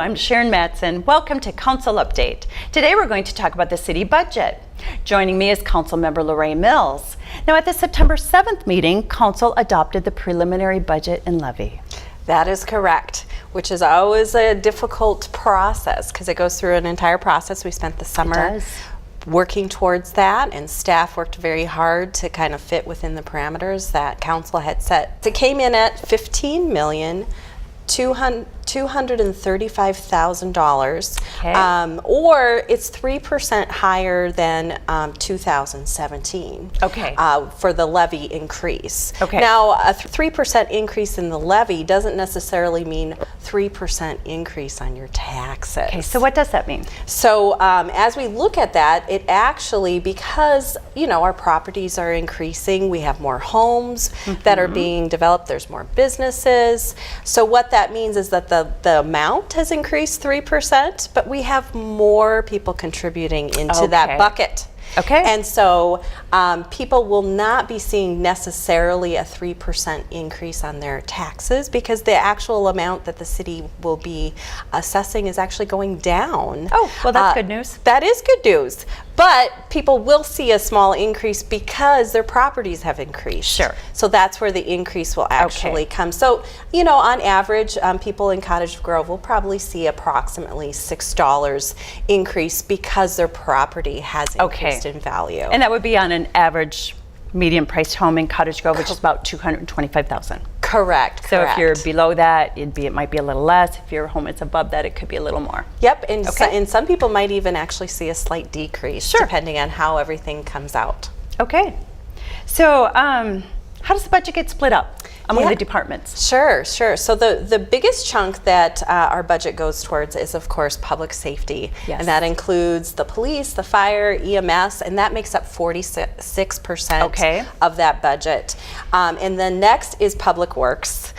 I'm Sharon Madsen. Welcome to Council Update. Today we're going to talk about the city budget. Joining me is Councilmember Lorraine Mills. Now at the September 7th meeting, Council adopted the preliminary budget and levy. That is correct, which is always a difficult process because it goes through an entire process. We spent the summer working towards that, and staff worked very hard to kind of fit within the parameters that council had set. It came in at $15,235,000, or it's 3% higher than 2017 for the levy increase. Now, a 3% increase in the levy doesn't necessarily mean 3% increase on your taxes. Okay, so what does that mean? So as we look at that, it actually, because our properties are increasing, we have more homes that are being developed, there's more businesses. So what that means is that the amount has increased 3%, but we have more people contributing into that bucket. And so people will not be seeing necessarily a 3% increase on their taxes because the actual amount that the city will be assessing is actually going down. Oh, well, that's good news. That is good news. But people will see a small increase because their properties have increased. Sure. So that's where the increase will actually come. So, on average, people in Cottage Grove will probably see approximately $6 increase because their property has increased in value. And that would be on an average medium priced home in Cottage Grove, which is about $225,000. Correct. So if you're below that, it might be a little less. If your home is above that, it could be a little more. Yep, and some people might even actually see a slight decrease depending on how everything comes out. Okay. So how does the budget get split up among the departments? Sure. So the biggest chunk that our budget goes towards is, of course, public safety. And that includes the police, the fire, EMS, and that makes up 46% of that budget. And then next is public works.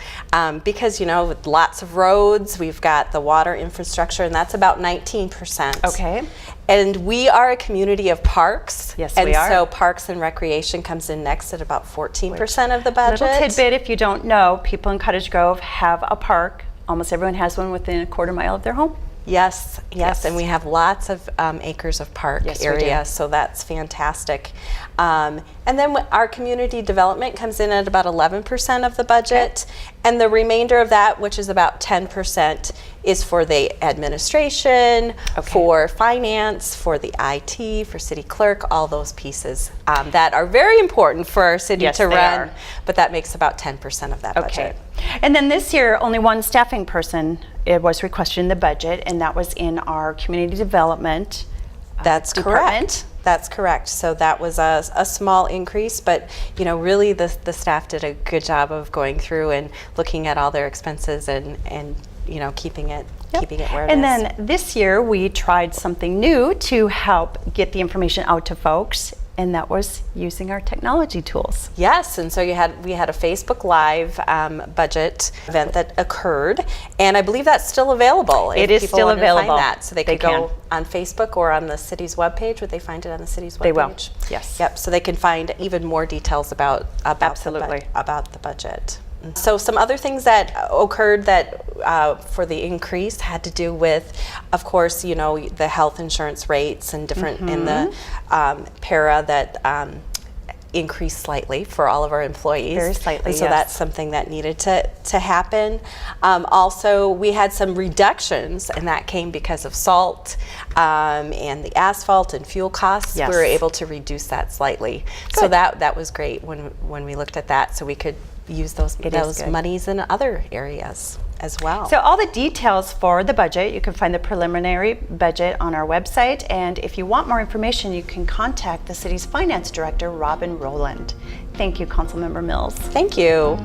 Because, with lots of roads, we've got the water infrastructure, and that's about 19%. And we are a community of parks. Yes, we are. And so parks and recreation comes in next at about 14% of the budget. Little tidbit, if you don't know, people in Cottage Grove have a park. Almost everyone has one within a quarter mile of their home. Yes, and we have lots of acres of park area, so that's fantastic. And then our community development comes in at about 11% of the budget, and the remainder of that, which is about 10%, is for the administration, for finance, for the IT, for city clerk, all those pieces that are very important for our city to run, but that makes about 10% of that budget. And then this year, only one staffing person was requested in the budget, and that was in our community development department. That's correct. So that was a small increase, but really the staff did a good job of going through and looking at all their expenses and keeping it where it is. And then this year we tried something new to help get the information out to folks, and that was using our technology tools. Yes, and so we had a Facebook Live budget event that occurred, and I believe that's still available. It is still available. So they could go on Facebook or on the city's webpage. Would they find it on the city's webpage? They will. Yes. Yep. So they can find even more details about the budget. So some other things that occurred that for the increase had to do with, of course, the health insurance rates and different in the para that increased slightly for all of our employees. Very slightly, and so that's something that needed to happen. Also, we had some reductions, and that came because of salt and the asphalt and fuel costs. We were able to reduce that slightly. Good. So that was great when we looked at that, so we could use those monies in other areas as well. So all the details for the budget, you can find the preliminary budget on our website, and if you want more information, you can contact the city's finance director, Robin Rowland. Thank you, Councilmember Mills. Thank you.